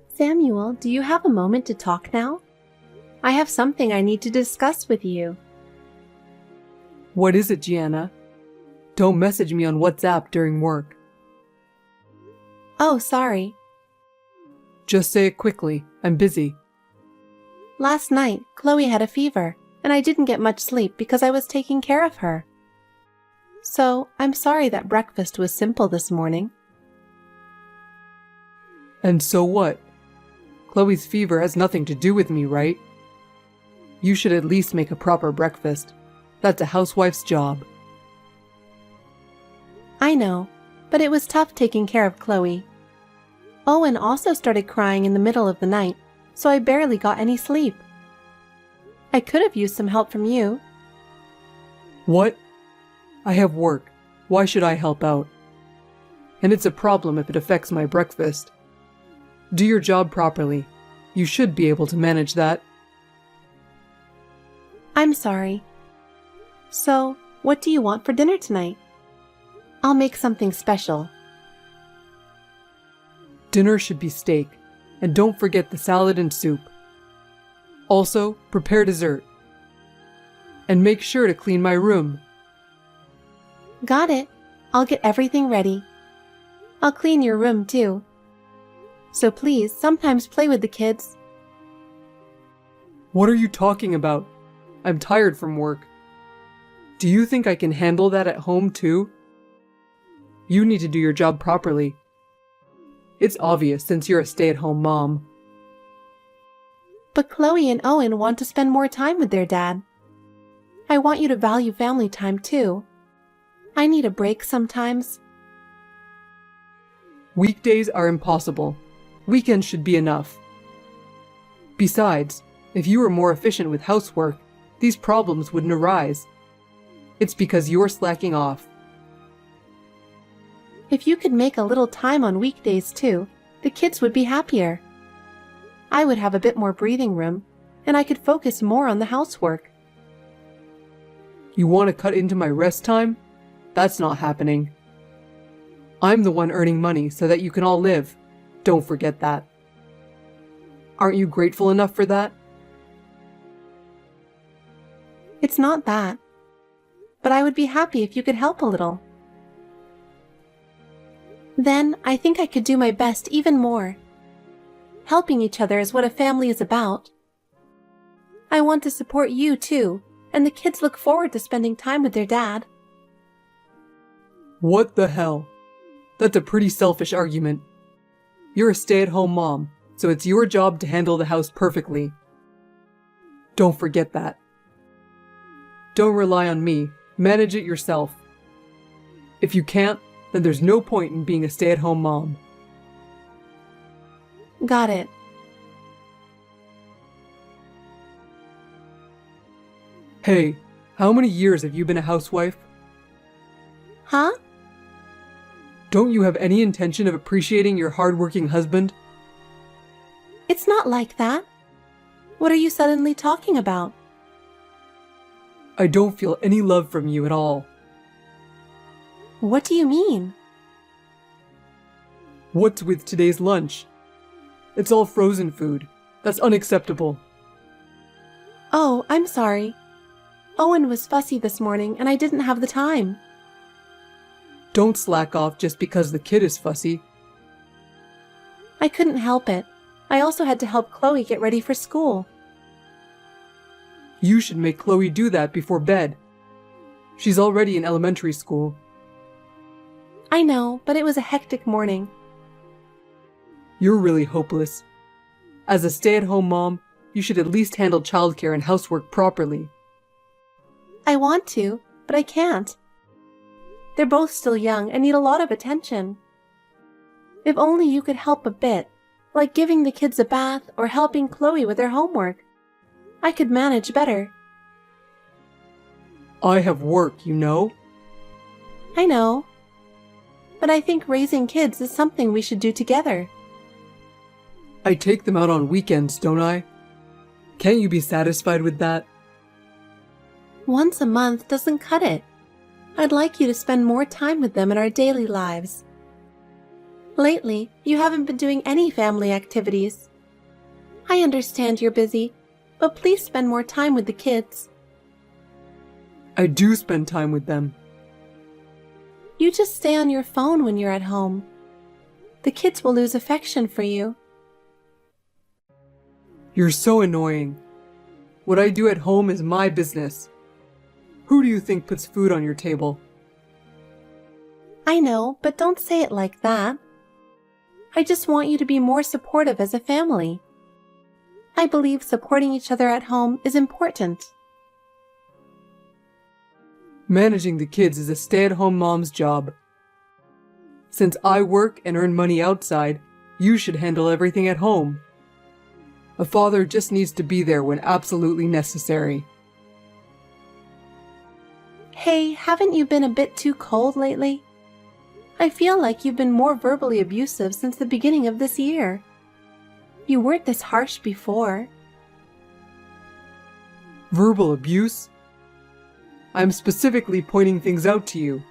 Samuel, do you have a moment to talk now? I have something I need to discuss with you. What is it, Gianna? Don't message me on WhatsApp during work. Oh, sorry. Just say it quickly. I'm busy. Last night, Chloe had a fever, and I didn't get much sleep because I was taking care of her. So, I'm sorry that breakfast was simple this morning. And so what? Chloe's fever has nothing to do with me, right? You should at least make a proper breakfast. That's a housewife's job. I know, but it was tough taking care of Chloe. Owen also started crying in the middle of the night, so I barely got any sleep. I could have used some help from you. What? I have work. Why should I help out? And it's a problem if it affects my breakfast. Do your job properly. You should be able to manage that. I'm sorry. So, what do you want for dinner tonight? I'll make something special. Dinner should be steak, and don't forget the salad and soup. Also, prepare dessert. And make sure to clean my room. Got it. I'll get everything ready. I'll clean your room too. So please, sometimes play with the kids. What are you talking about? I'm tired from work. Do you think I can handle that at home too? You need to do your job properly. It's obvious since you're a stay-at-home mom. But Chloe and Owen want to spend more time with their dad. I want you to value family time too. I need a break sometimes. Weekdays are impossible. Weekends should be enough. Besides, if you were more efficient with housework, these problems wouldn't arise. It's because you're slacking off. If you could make a little time on weekdays too, the kids would be happier. I would have a bit more breathing room, and I could focus more on the housework. You want to cut into my rest time? That's not happening. I'm the one earning money so that you can all live. Don't forget that. Aren't you grateful enough for that? It's not that. But I would be happy if you could help a little. Then I think I could do my best even more. Helping each other is what a family is about. I want to support you too, and the kids look forward to spending time with their dad. What the hell? That's a pretty selfish argument. You're a stay-at-home mom, so it's your job to handle the house perfectly. Don't forget that. Don't rely on me. Manage it yourself. If you can't, then there's no point in being a stay-at-home mom. Got it. Hey, how many years have you been a housewife? Huh? Don't you have any intention of appreciating your hard-working husband? It's not like that. What are you suddenly talking about? I don't feel any love from you at all. What do you mean? What's with today's lunch? It's all frozen food. That's unacceptable. Oh, I'm sorry. Owen was fussy this morning and I didn't have the time. Don't slack off just because the kid is fussy. I couldn't help it. I also had to help Chloe get ready for school. You should make Chloe do that before bed. She's already in elementary school. I know, but it was a hectic morning. You're really hopeless. As a stay-at-home mom, you should at least handle childcare and housework properly. I want to, but I can't. They're both still young and need a lot of attention. If only you could help a bit, like giving the kids a bath or helping Chloe with her homework. I could manage better. I have work, you know? I know. But I think raising kids is something we should do together. I take them out on weekends, don't I? Can't you be satisfied with that? Once a month doesn't cut it. I'd like you to spend more time with them in our daily lives. Lately, you haven't been doing any family activities. I understand you're busy, but please spend more time with the kids. I do spend time with them. You just stay on your phone when you're at home. The kids will lose affection for you. You're so annoying. What I do at home is my business. Who do you think puts food on your table? I know, but don't say it like that. I just want you to be more supportive as a family. I believe supporting each other at home is important. Managing the kids is a stay-at-home mom's job. Since I work and earn money outside, you should handle everything at home. A father just needs to be there when absolutely necessary. Hey, haven't you been a bit too cold lately? I feel like you've been more verbally abusive since the beginning of this year. You weren't this harsh before. Verbal abuse? I'm specifically pointing things out to you.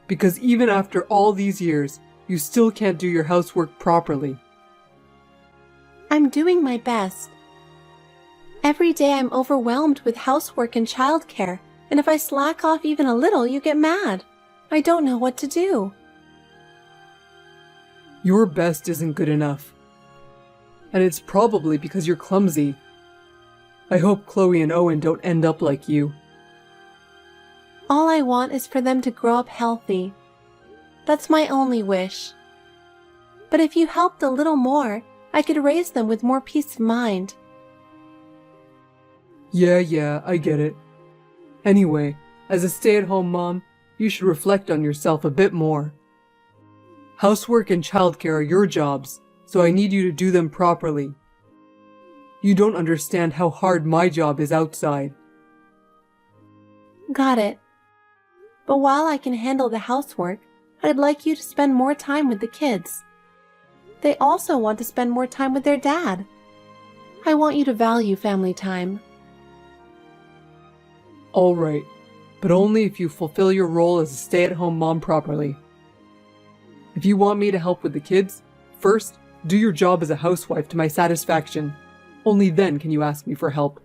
Because even after all these years, you still can't do your housework properly. I'm doing my best. Every day I'm overwhelmed with housework and childcare, and if I slack off even a little, you get mad. I don't know what to do. Your best isn't good enough. And it's probably because you're clumsy. I hope Chloe and Owen don't end up like you. All I want is for them to grow up healthy. That's my only wish. But if you helped a little more, I could raise them with more peace of mind. Yeah, I get it. Anyway, as a stay-at-home mom, you should reflect on yourself a bit more. Housework and childcare are your jobs, so I need you to do them properly. You don't understand how hard my job is outside. Got it. But while I can handle the housework, I'd like you to spend more time with the kids. They also want to spend more time with their dad. I want you to value family time. All right, but only if you fulfill your role as a stay-at-home mom properly. If you want me to help with the kids, first, do your job as a housewife to my satisfaction. Only then can you ask me for help.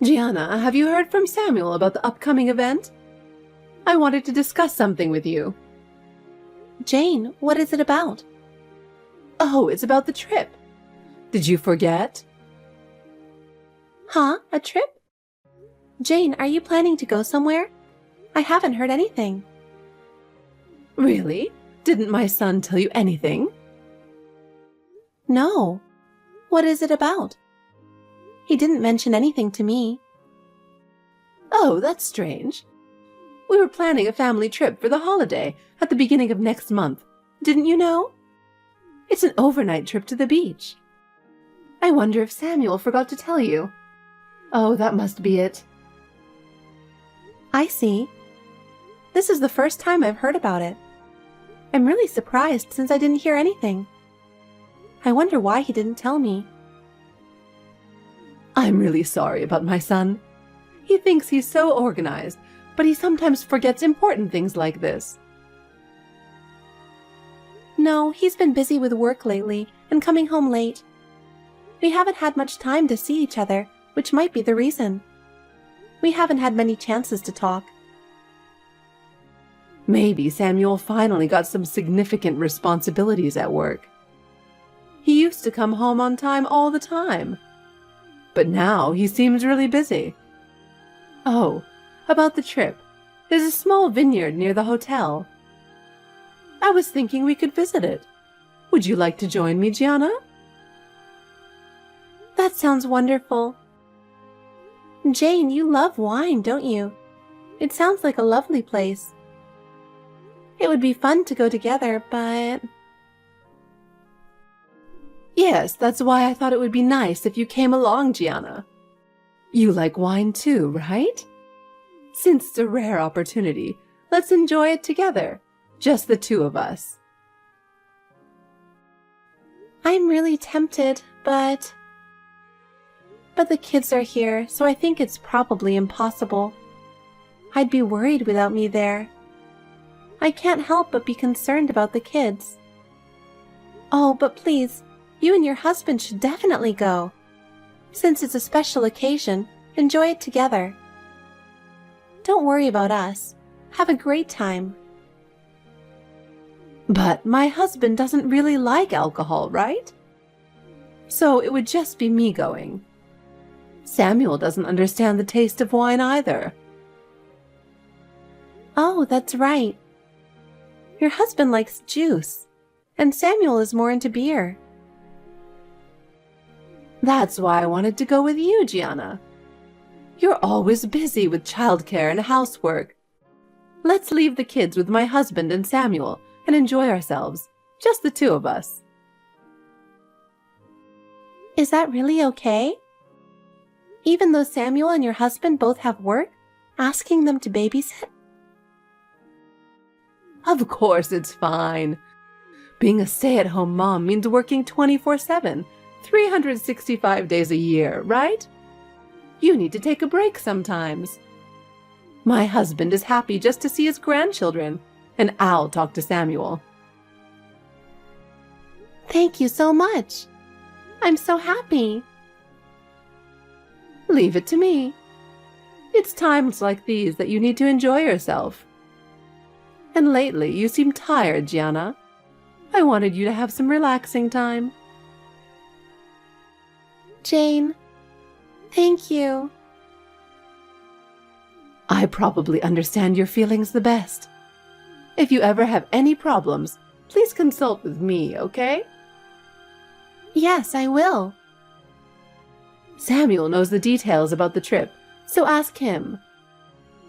Gianna, have you heard from Samuel about the upcoming event? I wanted to discuss something with you. Jane, what is it about? Oh, it's about the trip. Did you forget? Huh? A trip? Jane, are you planning to go somewhere? I haven't heard anything. Really? Didn't my son tell you anything? No. What is it about? He didn't mention anything to me. Oh, that's strange. We were planning a family trip for the holiday at the beginning of next month. Didn't you know? It's an overnight trip to the beach. I wonder if Samuel forgot to tell you. Oh, that must be it. I see. This is the first time I've heard about it. I'm really surprised since I didn't hear anything. I wonder why he didn't tell me. I'm really sorry about my son. He thinks he's so organized, but he sometimes forgets important things like this. No, he's been busy with work lately and coming home late. We haven't had much time to see each other, which might be the reason. We haven't had many chances to talk. Maybe Samuel finally got some significant responsibilities at work. He used to come home on time all the time. But now he seems really busy. Oh, about the trip. There's a small vineyard near the hotel. I was thinking we could visit it. Would you like to join me, Gianna? That sounds wonderful. Jane, you love wine, don't you? It sounds like a lovely place. It would be fun to go together, but... Yes, that's why I thought it would be nice if you came along, Gianna. You like wine too, right? Since it's a rare opportunity, let's enjoy it together. Just the two of us. I'm really tempted, but the kids are here, so I think it's probably impossible. I'd be worried without me there. I can't help but be concerned about the kids. Oh, but please, you and your husband should definitely go. Since it's a special occasion, enjoy it together. Don't worry about us. Have a great time. But my husband doesn't really like alcohol, right? So it would just be me going. Samuel doesn't understand the taste of wine either. Oh, that's right. Your husband likes juice, and Samuel is more into beer. That's why I wanted to go with you, Gianna. You're always busy with childcare and housework. Let's leave the kids with my husband and Samuel and enjoy ourselves, just the two of us. Is that really okay? Even though Samuel and your husband both have work, asking them to babysit? Of course it's fine. Being a stay-at-home mom means working 24/7, 365 days a year, right? You need to take a break sometimes. My husband is happy just to see his grandchildren, and I'll talk to Samuel. Thank you so much. I'm so happy. Leave it to me. It's times like these that you need to enjoy yourself. And lately you seem tired, Gianna. I wanted you to have some relaxing time. Jane, thank you. I probably understand your feelings the best. If you ever have any problems, please consult with me, okay? Yes, I will. Samuel knows the details about the trip, so ask him.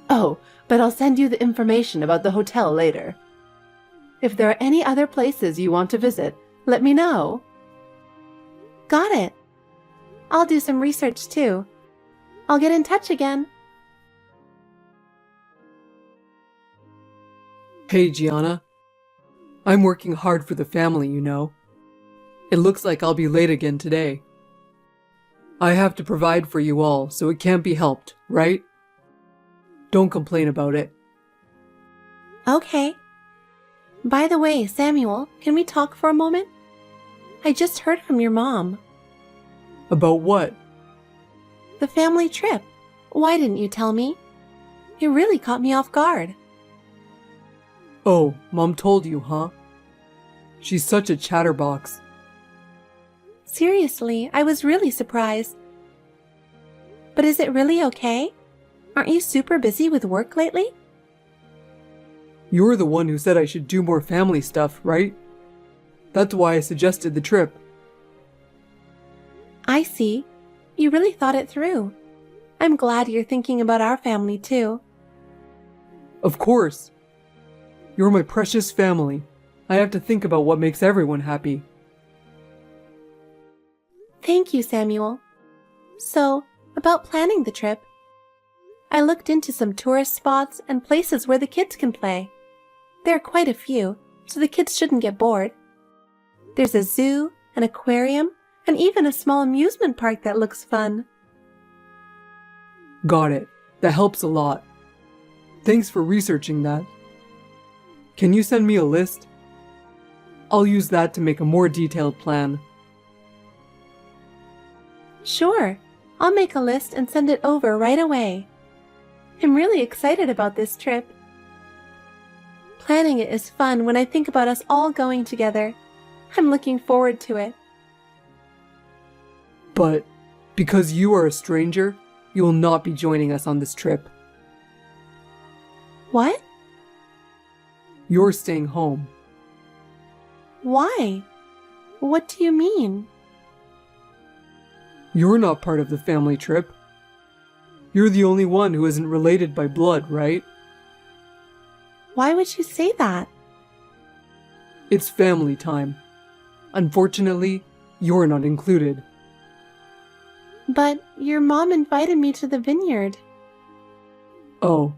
Oh, but I'll send you the information about the hotel later. If there are any other places you want to visit, let me know. Got it. I'll do some research too. I'll get in touch again. Hey, Gianna. I'm working hard for the family, you know. It looks like I'll be late again today. I have to provide for you all, so it can't be helped, right? Don't complain about it. Okay. By the way, Samuel, can we talk for a moment? I just heard from your mom. About what? The family trip. Why didn't you tell me? It really caught me off guard. Oh, Mom told you, huh? She's such a chatterbox. Seriously, I was really surprised. But is it really okay? Aren't you super busy with work lately? You're the one who said I should do more family stuff, right? That's why I suggested the trip. I see. You really thought it through. I'm glad you're thinking about our family too. Of course. You're my precious family. I have to think about what makes everyone happy. Thank you, Samuel. So, about planning the trip. I looked into some tourist spots and places where the kids can play. There are quite a few, so the kids shouldn't get bored. There's a zoo, an aquarium, and even a small amusement park that looks fun. Got it. That helps a lot. Thanks for researching that. Can you send me a list? I'll use that to make a more detailed plan. Sure, I'll make a list and send it over right away. I'm really excited about this trip. Planning it is fun when I think about us all going together. I'm looking forward to it. But because you are a stranger, you will not be joining us on this trip. What? You're staying home. Why? What do you mean? You're not part of the family trip. You're the only one who isn't related by blood, right? Why would you say that? It's family time. Unfortunately, you're not included. But your mom invited me to the vineyard. Oh,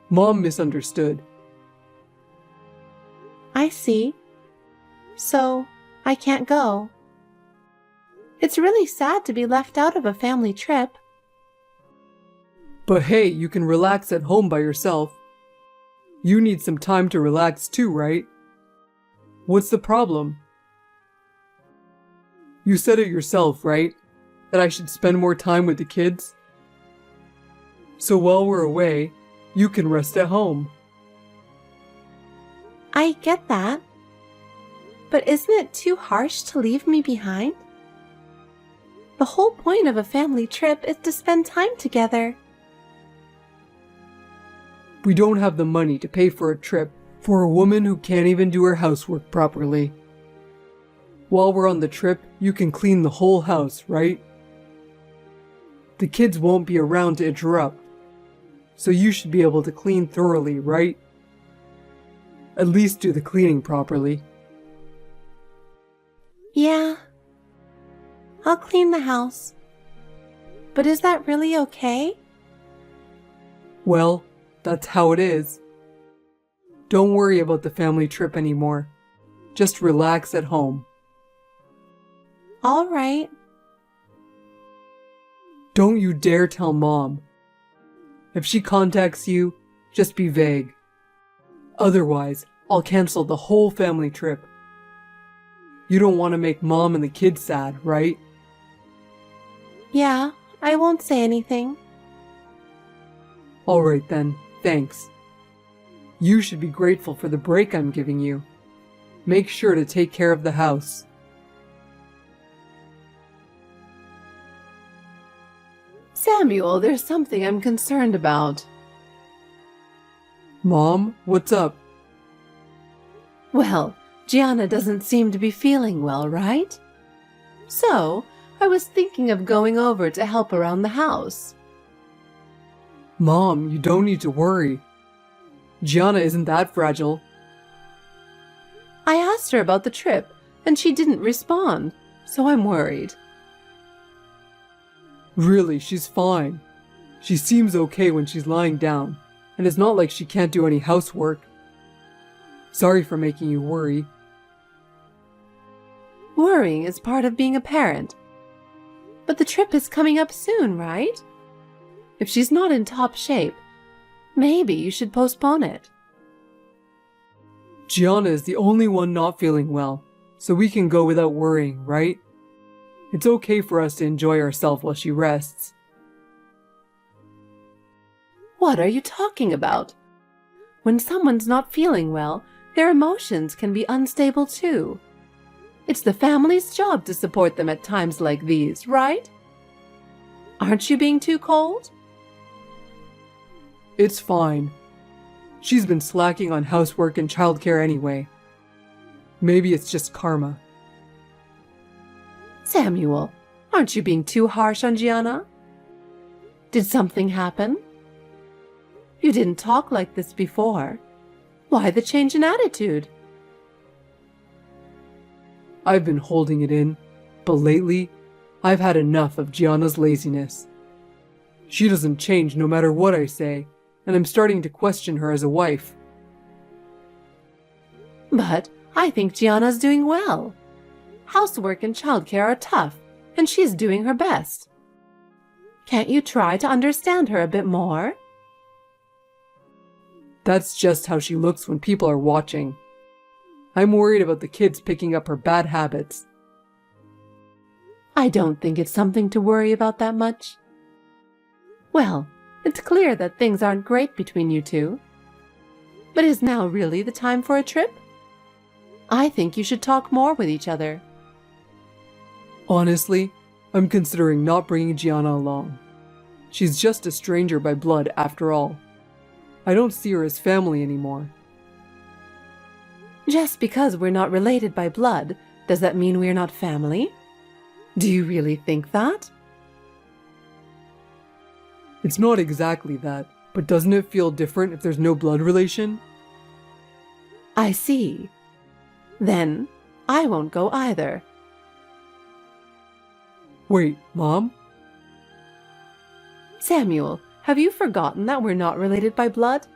Mom misunderstood. I see. So, I can't go. It's really sad to be left out of a family trip. But hey, you can relax at home by yourself. You need some time to relax too, right? What's the problem? You said it yourself, right? That I should spend more time with the kids? So while we're away, you can rest at home. I get that. But isn't it too harsh to leave me behind? The whole point of a family trip is to spend time together. We don't have the money to pay for a trip for a woman who can't even do her housework properly. While we're on the trip, you can clean the whole house, right? The kids won't be around to interrupt, so you should be able to clean thoroughly, right? At least do the cleaning properly. Yeah, I'll clean the house. But is that really okay? Well, that's how it is. Don't worry about the family trip anymore. Just relax at home. All right. Don't you dare tell Mom. If she contacts you, just be vague. Otherwise, I'll cancel the whole family trip. You don't want to make Mom and the kids sad, right? Yeah, I won't say anything. All right then, thanks. You should be grateful for the break I'm giving you. Make sure to take care of the house. Samuel, there's something I'm concerned about. Mom, what's up? Well, Gianna doesn't seem to be feeling well, right? So, I was thinking of going over to help around the house. Mom, you don't need to worry. Gianna isn't that fragile. I asked her about the trip, and she didn't respond, so I'm worried. Really, she's fine. She seems okay when she's lying down, and it's not like she can't do any housework. Sorry for making you worry. Worrying is part of being a parent. But the trip is coming up soon, right? If she's not in top shape, maybe you should postpone it. Gianna is the only one not feeling well, so we can go without worrying, right? It's okay for us to enjoy ourselves while she rests. What are you talking about? When someone's not feeling well, their emotions can be unstable too. It's the family's job to support them at times like these, right? Aren't you being too cold? It's fine. She's been slacking on housework and childcare anyway. Maybe it's just karma. Samuel, aren't you being too harsh on Gianna? Did something happen? You didn't talk like this before. Why the change in attitude? I've been holding it in, but lately, I've had enough of Gianna's laziness. She doesn't change no matter what I say, and I'm starting to question her as a wife. But I think Gianna's doing well. Housework and childcare are tough, and she's doing her best. Can't you try to understand her a bit more? That's just how she looks when people are watching. I'm worried about the kids picking up her bad habits. I don't think it's something to worry about that much. Well, it's clear that things aren't great between you two. But is now really the time for a trip? I think you should talk more with each other. Honestly, I'm considering not bringing Gianna along. She's just a stranger by blood after all. I don't see her as family anymore. Just because we're not related by blood, does that mean we're not family? Do you really think that? It's not exactly that, but doesn't it feel different if there's no blood relation? I see. Then, I won't go either. Wait, Mom? Samuel, have you forgotten that we're not related by blood?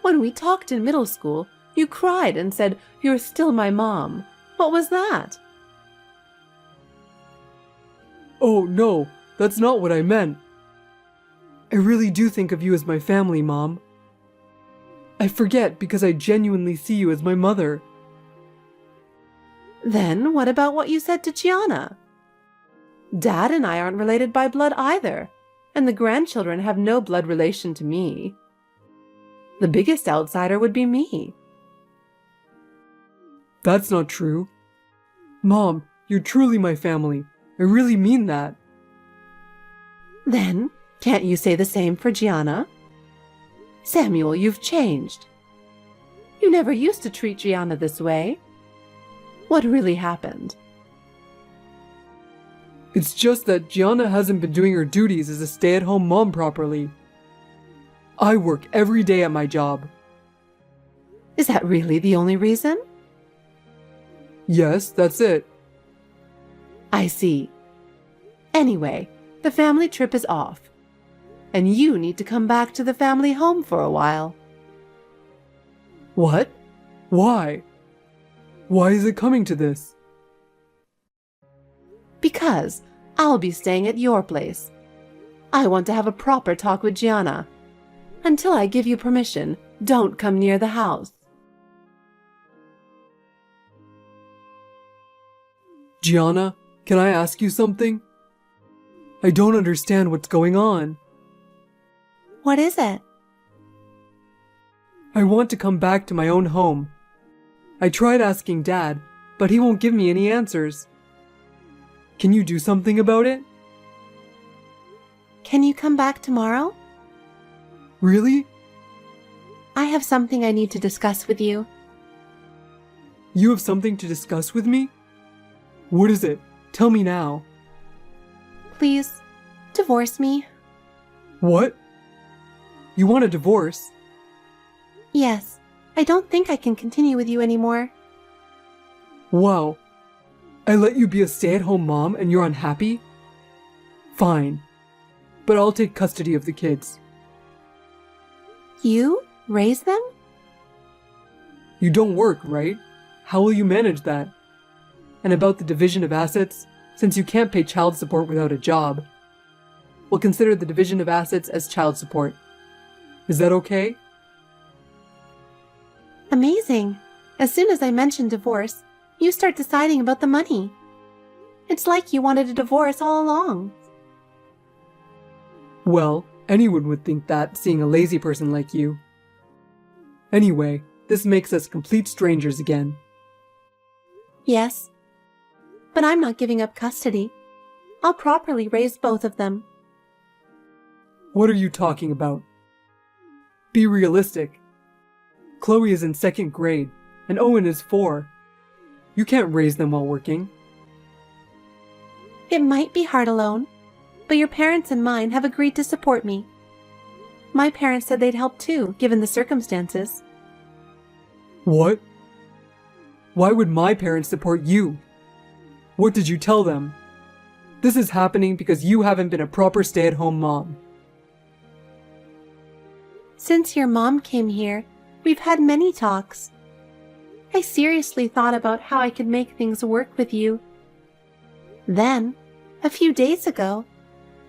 When we talked in middle school, you cried and said, "You're still my mom." What was that? Oh no, that's not what I meant. I really do think of you as my family, Mom. I forget because I genuinely see you as my mother. Then what about what you said to Gianna? Dad and I aren't related by blood either, and the grandchildren have no blood relation to me. The biggest outsider would be me. That's not true. Mom, you're truly my family. I really mean that. Then, can't you say the same for Gianna? Samuel, you've changed. You never used to treat Gianna this way. What really happened? It's just that Gianna hasn't been doing her duties as a stay-at-home mom properly. I work every day at my job. Is that really the only reason? Yes, that's it. I see. Anyway, the family trip is off, and you need to come back to the family home for a while. What? Why? Why is it coming to this? Because I'll be staying at your place. I want to have a proper talk with Gianna. Until I give you permission, don't come near the house. Gianna, can I ask you something? I don't understand what's going on. What is it? I want to come back to my own home. I tried asking Dad, but he won't give me any answers. Can you do something about it? Can you come back tomorrow? Really? I have something I need to discuss with you. You have something to discuss with me? What is it? Tell me now. Please, divorce me. What? You want a divorce? Yes, I don't think I can continue with you anymore. Wow. I let you be a stay-at-home mom and you're unhappy? Fine. But I'll take custody of the kids. You raise them? You don't work, right? How will you manage that? And about the division of assets, since you can't pay child support without a job, we'll consider the division of assets as child support. Is that okay? Amazing. As soon as I mention divorce, you start deciding about the money. It's like you wanted a divorce all along. Well, anyone would think that, seeing a lazy person like you. Anyway, this makes us complete strangers again. Yes, but I'm not giving up custody. I'll properly raise both of them. What are you talking about? Be realistic. Chloe is in 2nd grade, and Owen is 4. You can't raise them while working. It might be hard alone, but your parents and mine have agreed to support me. My parents said they'd help too, given the circumstances. What? Why would my parents support you? What did you tell them? This is happening because you haven't been a proper stay-at-home mom. Since your mom came here, we've had many talks. I seriously thought about how I could make things work with you. Then, a few days ago,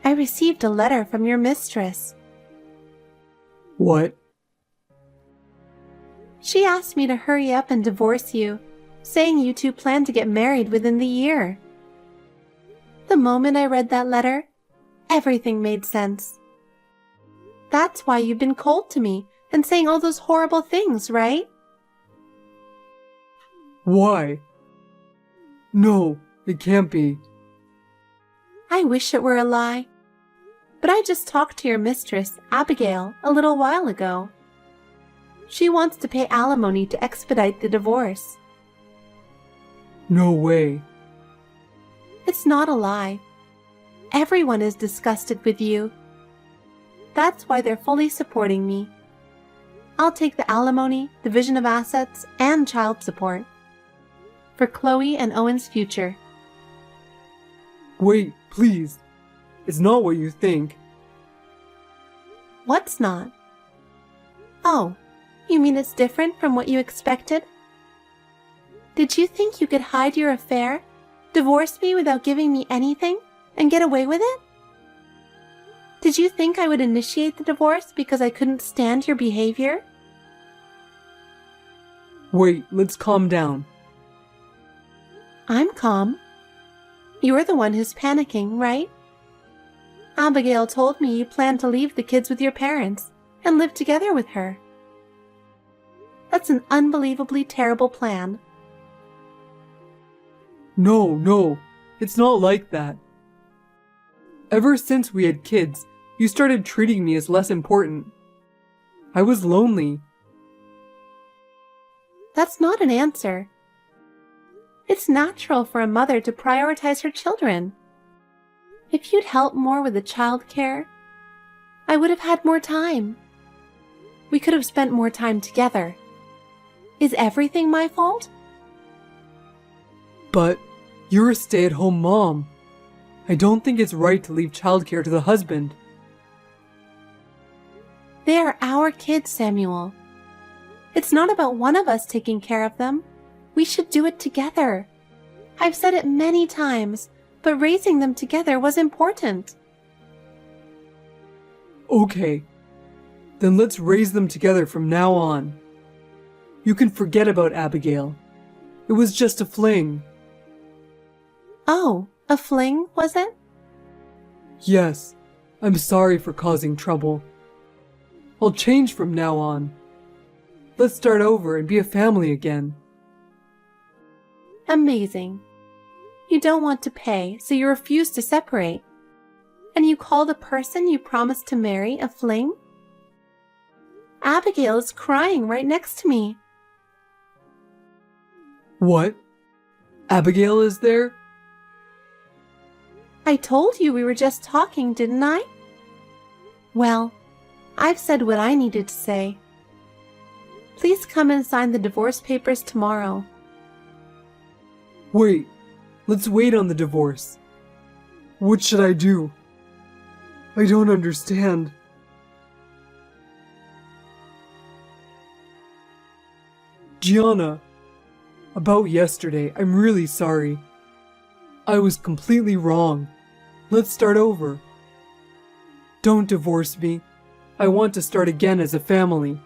I received a letter from your mistress. What? She asked me to hurry up and divorce you, saying you two plan to get married within the year. The moment I read that letter, everything made sense. That's why you've been cold to me and saying all those horrible things, right? Why? No, it can't be. I wish it were a lie. But I just talked to your mistress, Abigail, a little while ago. She wants to pay alimony to expedite the divorce. No way. It's not a lie. Everyone is disgusted with you. That's why they're fully supporting me. I'll take the alimony, division of assets, and child support. For Chloe and Owen's future. Wait, please. It's not what you think. What's not? Oh, you mean it's different from what you expected? Did you think you could hide your affair, divorce me without giving me anything, and get away with it? Did you think I would initiate the divorce because I couldn't stand your behavior? Wait, let's calm down. I'm calm. You're the one who's panicking, right? Abigail told me you plan to leave the kids with your parents and live together with her. That's an unbelievably terrible plan. No, it's not like that. Ever since we had kids, you started treating me as less important. I was lonely. That's not an answer. It's natural for a mother to prioritize her children. If you'd helped more with the child care, I would have had more time. We could have spent more time together. Is everything my fault? But you're a stay-at-home mom. I don't think it's right to leave childcare to the husband. They are our kids, Samuel. It's not about one of us taking care of them. We should do it together. I've said it many times, but raising them together was important. Okay, then let's raise them together from now on. You can forget about Abigail. It was just a fling. Oh, a fling, was it? Yes, I'm sorry for causing trouble. I'll change from now on. Let's start over and be a family again. Amazing. You don't want to pay, so you refuse to separate. And you call the person you promised to marry a fling? Abigail is crying right next to me. What? Abigail is there? I told you we were just talking, didn't I? Well, I've said what I needed to say. Please come and sign the divorce papers tomorrow. Wait, let's wait on the divorce. What should I do? I don't understand. Gianna, about yesterday, I'm really sorry. I was completely wrong. Let's start over. Don't divorce me. I want to start again as a family.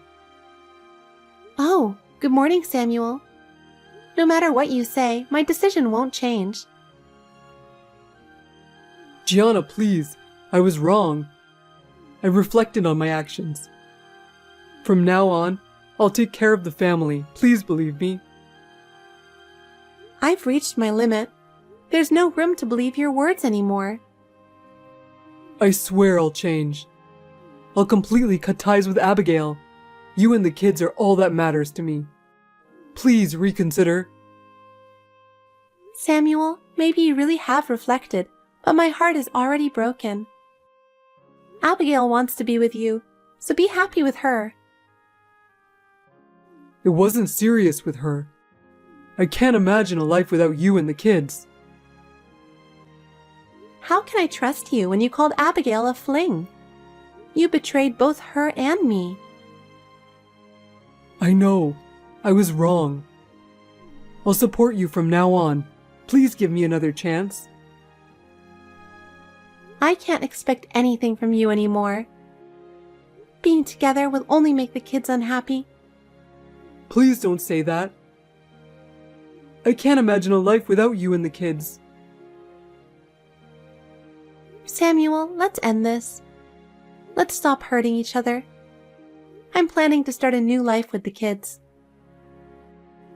Oh, good morning, Samuel. No matter what you say, my decision won't change. Gianna, please. I was wrong. I reflected on my actions. From now on, I'll take care of the family. Please believe me. I've reached my limit. There's no room to believe your words anymore. I swear I'll change. I'll completely cut ties with Abigail. You and the kids are all that matters to me. Please reconsider. Samuel, maybe you really have reflected, but my heart is already broken. Abigail wants to be with you, so be happy with her. It wasn't serious with her. I can't imagine a life without you and the kids. How can I trust you when you called Abigail a fling? You betrayed both her and me. I know. I was wrong. I'll support you from now on. Please give me another chance. I can't expect anything from you anymore. Being together will only make the kids unhappy. Please don't say that. I can't imagine a life without you and the kids. Samuel, let's end this. Let's stop hurting each other. I'm planning to start a new life with the kids.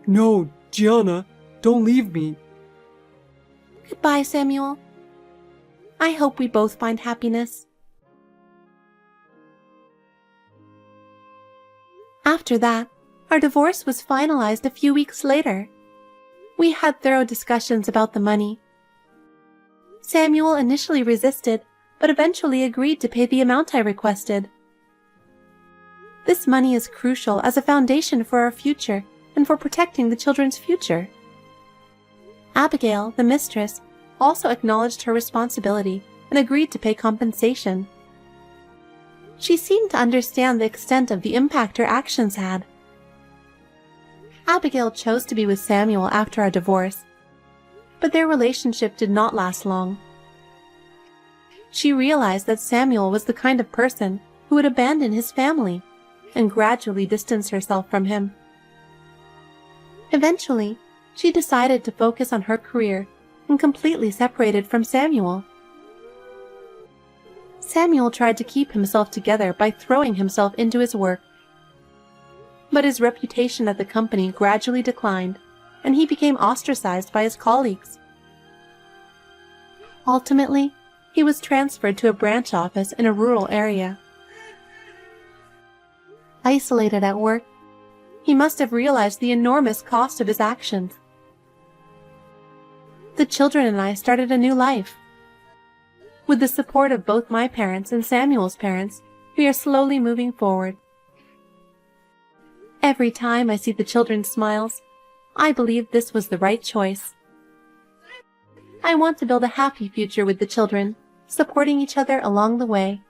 No, Gianna, don't leave me. Goodbye, Samuel. I hope we both find happiness. After that, our divorce was finalized a few weeks later. We had thorough discussions about the money. Samuel initially resisted, but eventually agreed to pay the amount I requested. This money is crucial as a foundation for our future and for protecting the children's future. Abigail, the mistress, also acknowledged her responsibility and agreed to pay compensation. She seemed to understand the extent of the impact her actions had. Abigail chose to be with Samuel after our divorce, but their relationship did not last long. She realized that Samuel was the kind of person who would abandon his family and gradually distance herself from him. Eventually, she decided to focus on her career and completely separated from Samuel. Samuel tried to keep himself together by throwing himself into his work. But his reputation at the company gradually declined, and he became ostracized by his colleagues. Ultimately, he was transferred to a branch office in a rural area. Isolated at work, he must have realized the enormous cost of his actions. The children and I started a new life. With the support of both my parents and Samuel's parents, we are slowly moving forward. Every time I see the children's smiles, I believe this was the right choice. I want to build a happy future with the children, supporting each other along the way.